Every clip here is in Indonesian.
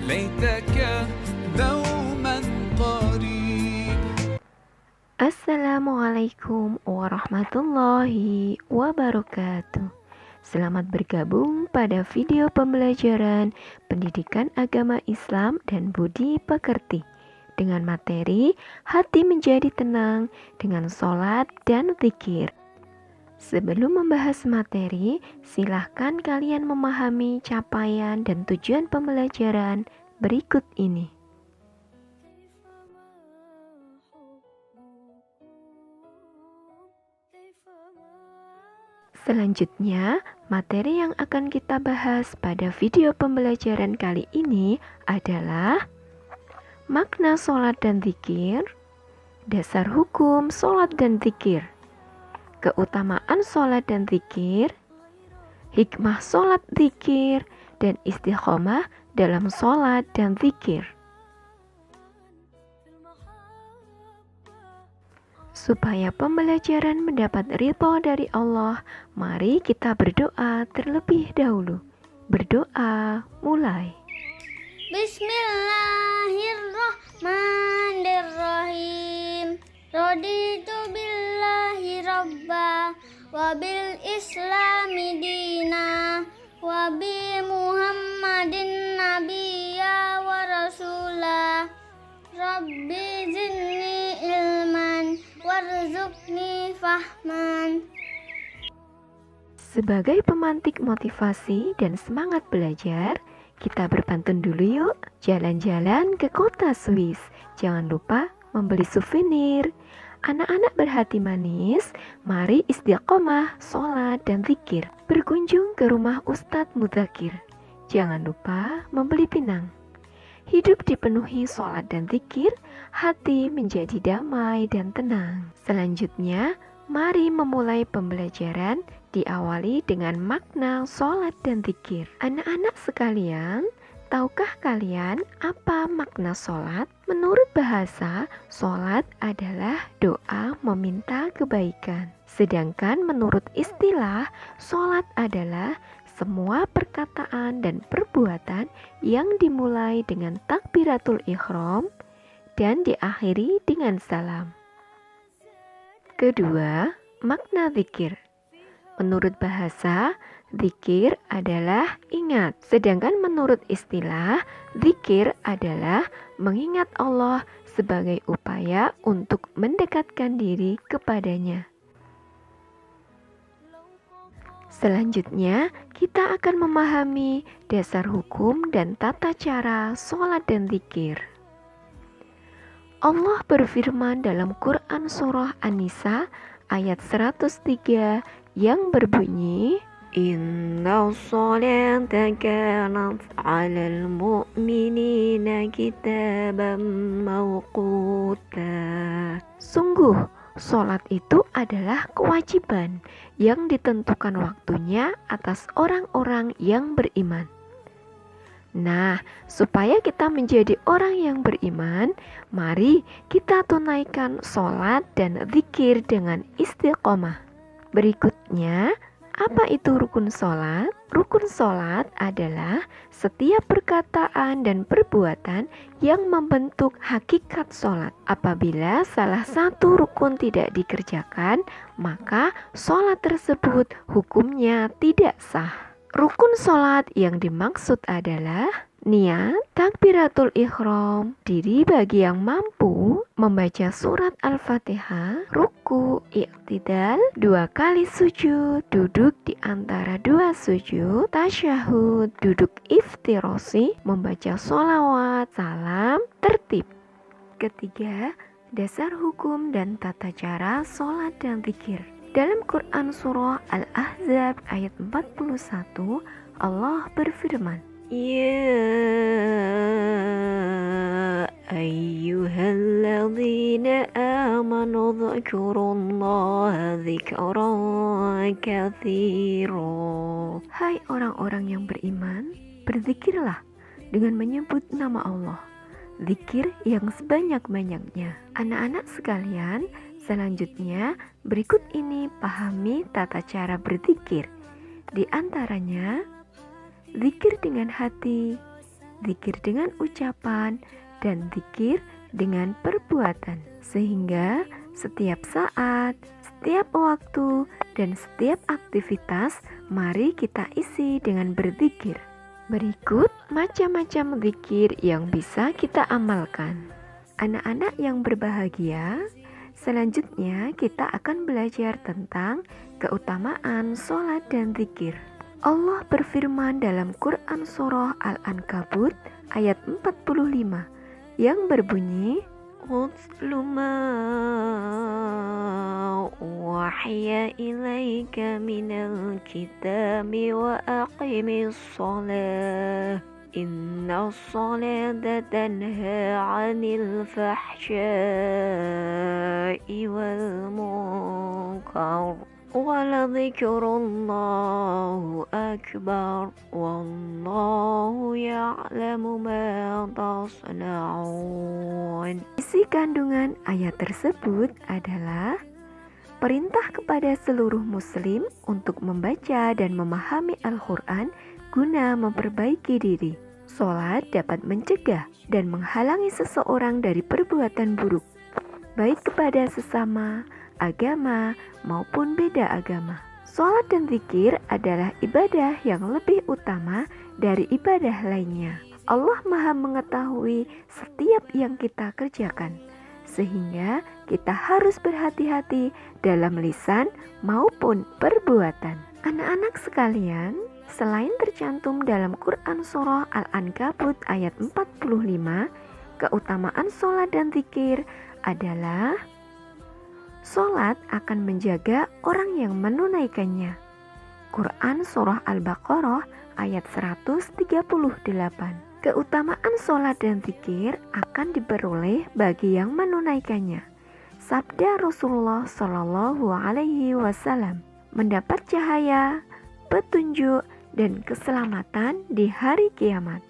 ليتك دوما قريب. Assalamualaikum warahmatullahi wabarakatuh. Selamat bergabung pada video pembelajaran Pendidikan Agama Islam dan Budi Pekerti dengan materi Hati Menjadi Tenang dengan sholat dan zikir. Sebelum membahas materi, silahkan kalian memahami capaian dan tujuan pembelajaran berikut ini. Selanjutnya, materi yang akan kita bahas pada video pembelajaran kali ini adalah makna sholat dan zikir, dasar hukum sholat dan zikir, keutamaan sholat dan zikir, hikmah sholat zikir, dan istiqomah dalam sholat dan zikir. Supaya pembelajaran mendapat ridho dari Allah, mari kita berdoa terlebih dahulu. Berdoa mulai. Bismillahirrahmanirrahim. Raditu billahi rabba wa bil islami dina wa bi muhammadin nabiyya wa rasula. Rabbi zidni ilman warzuqni fahman. Sebagai pemantik motivasi dan semangat belajar, kita berpantun dulu yuk. Jalan-jalan ke kota Swiss. Jangan lupa membeli souvenir. Anak-anak berhati manis, mari istiqomah, sholat, dan zikir. Berkunjung ke rumah Ustadz Muzakir. Jangan lupa membeli pinang. Hidup dipenuhi sholat dan zikir, hati menjadi damai dan tenang. Selanjutnya, mari memulai pembelajaran diawali dengan makna sholat dan zikir. Anak-anak sekalian, tahukah kalian apa makna sholat? Menurut bahasa, sholat adalah doa meminta kebaikan. Sedangkan menurut istilah, sholat adalah semua perkataan dan perbuatan yang dimulai dengan takbiratul ihram dan diakhiri dengan salam. Kedua, makna zikir. Menurut bahasa, zikir adalah ingat. Sedangkan menurut istilah, zikir adalah mengingat Allah sebagai upaya untuk mendekatkan diri kepadanya. Selanjutnya, kita akan memahami dasar hukum dan tata cara sholat dan zikir. Allah berfirman dalam Quran Surah An-Nisa ayat 103 yang berbunyi, Inna sholata kanat 'alal mu'minina kitaban mawquta. Sungguh, sholat itu adalah kewajiban yang ditentukan waktunya atas orang-orang yang beriman. Nah, supaya kita menjadi orang yang beriman, mari kita tunaikan sholat dan zikir dengan istiqomah. Berikutnya, apa itu rukun sholat? Rukun sholat adalah setiap perkataan dan perbuatan yang membentuk hakikat sholat. Apabila salah satu rukun tidak dikerjakan, maka sholat tersebut hukumnya tidak sah. Rukun sholat yang dimaksud adalah niat, takbiratul ihram, diri bagi yang mampu, membaca surat Al-Fatihah, ruku, i'tidal, 2 kali sujud, duduk di antara 2 sujud, tasyahud, duduk iftirasi, membaca sholawat, salam, tertib. Ketiga, dasar hukum dan tata cara sholat dan zikir. Dalam Quran Surah Al-Ahzab ayat 41, Allah berfirman, Ya ayyuhalladzina amanu dzkurullaha dzikran katsira. Hai orang-orang yang beriman, berzikirlah dengan menyebut nama Allah, zikir yang sebanyak-banyaknya. Anak-anak sekalian, selanjutnya berikut ini pahami tata cara berzikir. Di antaranya, zikir dengan hati, zikir dengan ucapan, dan zikir dengan perbuatan. Sehingga setiap saat, setiap waktu, dan setiap aktivitas mari kita isi dengan berzikir. Berikut macam-macam zikir yang bisa kita amalkan. Anak-anak yang berbahagia, selanjutnya kita akan belajar tentang keutamaan sholat dan zikir. Allah berfirman dalam Quran Surah Al-Ankabut ayat 45 yang berbunyi, "Utlu ma wahiya ilaika minal kitabi wa aqimis sholah. Inna sholata tanha 'anil fahsya'i wal munkar. Waladhikrullahi akbar. Wallahu ya'lamu ma tasna'un." Isi kandungan ayat tersebut adalah perintah kepada seluruh muslim untuk membaca dan memahami Al-Quran guna memperbaiki diri. Sholat dapat mencegah dan menghalangi seseorang dari perbuatan buruk, baik kepada sesama, agama, maupun beda agama. Sholat dan zikir adalah ibadah yang lebih utama dari ibadah lainnya. Allah Maha mengetahui setiap yang kita kerjakan, sehingga kita harus berhati-hati dalam lisan maupun perbuatan. Anak-anak sekalian, selain tercantum dalam Quran Surah Al-Ankabut ayat 45, keutamaan sholat dan zikir adalah sholat akan menjaga orang yang menunaikannya. Quran Surah Al-Baqarah ayat 138. Keutamaan sholat dan zikir akan diperoleh bagi yang menunaikannya. Sabda Rasulullah Shallallahu Alaihi Wasallam, mendapat cahaya, petunjuk, dan keselamatan di hari kiamat.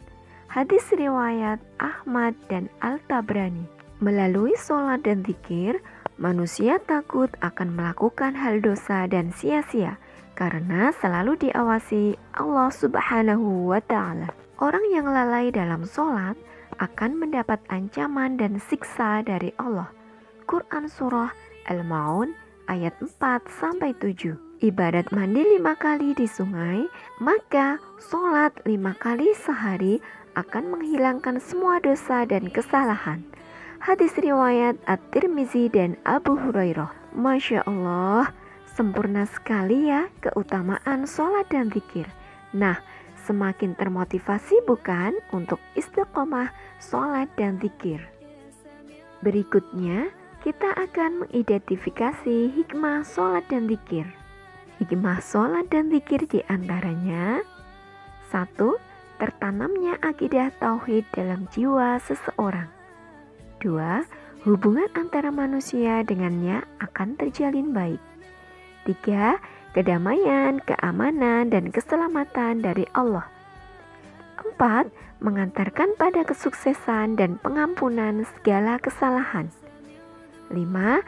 Hadis riwayat Ahmad dan Al-Tabrani. Melalui sholat dan zikir, manusia takut akan melakukan hal dosa dan sia-sia karena selalu diawasi Allah Subhanahu wa Ta'ala. Orang yang lalai dalam sholat akan mendapat ancaman dan siksa dari Allah. Quran Surah Al-Ma'un ayat 4-7. Ibadat mandi 5 kali di sungai, maka sholat 5 kali sehari akan menghilangkan semua dosa dan kesalahan. Hadis riwayat At-Tirmizi dan Abu Hurairah. Masya Allah, sempurna sekali ya keutamaan sholat dan zikir. Nah, semakin termotivasi bukan untuk istiqomah sholat dan zikir. Berikutnya, kita akan mengidentifikasi hikmah sholat dan zikir. Hikmah sholat dan zikir diantaranya: 1. Tertanamnya akidah tauhid dalam jiwa seseorang. 2. Hubungan antara manusia dengannya akan terjalin baik. 3. Kedamaian, keamanan, dan keselamatan dari Allah. 4. Mengantarkan pada kesuksesan dan pengampunan segala kesalahan. 5.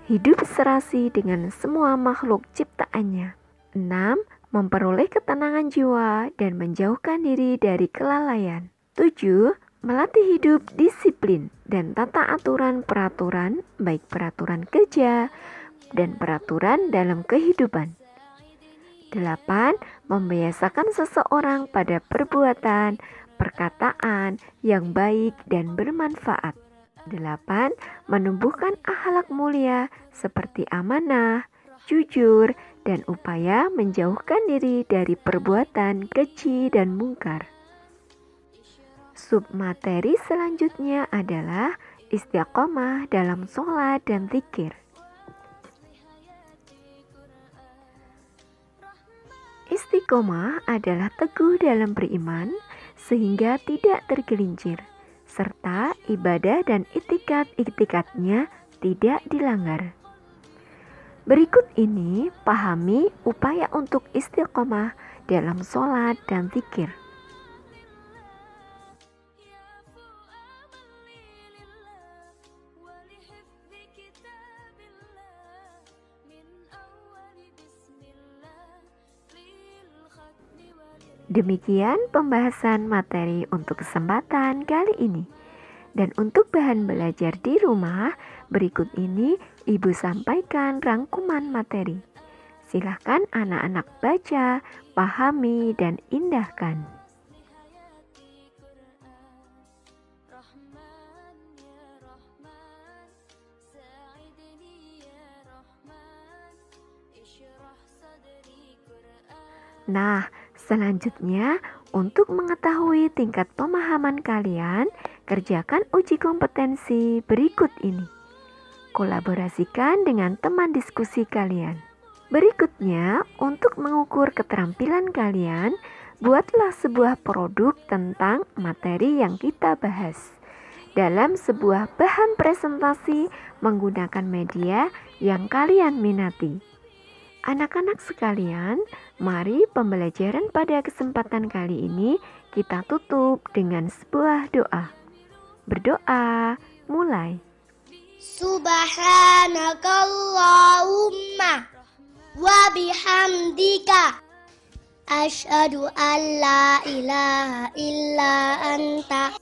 Hidup serasi dengan semua makhluk ciptaannya. 6. Memperoleh ketenangan jiwa dan menjauhkan diri dari kelalaian. 7. Melatih hidup disiplin dan tata aturan peraturan, baik peraturan kerja dan peraturan dalam kehidupan. 8. Membiasakan seseorang pada perbuatan, perkataan yang baik dan bermanfaat. 8. Menumbuhkan akhlak mulia seperti amanah, jujur, dan upaya menjauhkan diri dari perbuatan keji dan mungkar. Submateri selanjutnya adalah istiqomah dalam sholat dan zikir. Istiqomah adalah teguh dalam beriman sehingga tidak tergelincir, serta ibadah dan itikad-itikadnya tidak dilanggar. Berikut ini pahami upaya untuk istiqomah dalam sholat dan zikir. Demikian pembahasan materi untuk kesempatan kali ini. Dan untuk bahan belajar di rumah, berikut ini Ibu sampaikan rangkuman materi. Silahkan anak-anak baca, pahami, dan indahkan. Nah, selanjutnya untuk mengetahui tingkat pemahaman kalian, kerjakan uji kompetensi berikut ini. Kolaborasikan dengan teman diskusi kalian. Berikutnya, untuk mengukur keterampilan kalian, buatlah sebuah produk tentang materi yang kita bahas. Dalam sebuah bahan presentasi menggunakan media yang kalian minati. Anak-anak sekalian, mari pembelajaran pada kesempatan kali ini kita tutup dengan sebuah doa. Berdoa, mulai. Subhanakallahumma wa bihamdika asyhadu an la ilaha illa anta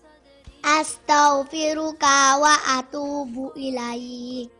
astaghfiruka wa atubu ilaik.